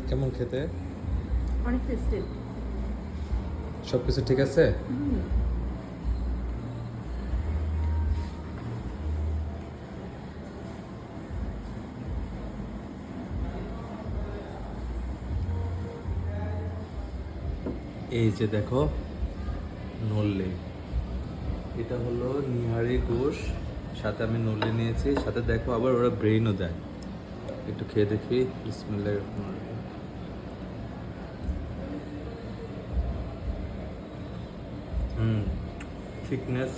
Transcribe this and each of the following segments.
কেমন খেতে? অনেক টেস্টি। সব কিছু ঠিক আছে? এই যে দেখো নল্লে, এটা হলো নিহারি গোশ, সাথে আমি নল্লে নিয়েছি, সাথে দেখো আবার ওরা ব্রেইনও দেয়। একটু খেয়ে দেখি। বিসমিল্লাহির রহমানির রহিম। থিকনেস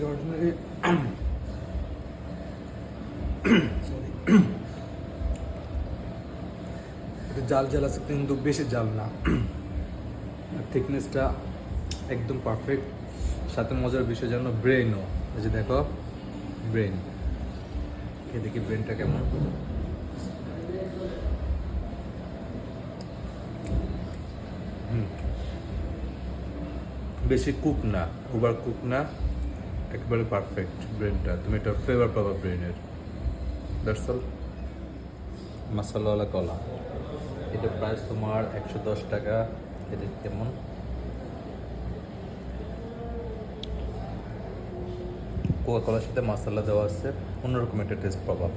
অর্ডিনারি, সরি, একটু জাল জাল আছে কিন্তু বেশি জাল না। থিকনেসটা একদম পারফেক্ট। সাথে মজার বিষয় জানো, ব্রেনও। এই যে দেখো ব্রেন, খেয়ে দেখি ব্রেনটা কেমন। বেশি কুক না, ওভার কুক না, একেবারে পারফেক্ট ব্রেনটা। তুমি একটা ফ্লেভার পাবা ব্রেনের। That's all. মাসালাওয়ালা কলা, এটা প্রাইস তোমার 110 টাকা। এটা কেমন? কোকা কলার সাথে মশলা দেওয়া আছে, অন্যরকম একটা টেস্ট পাবা।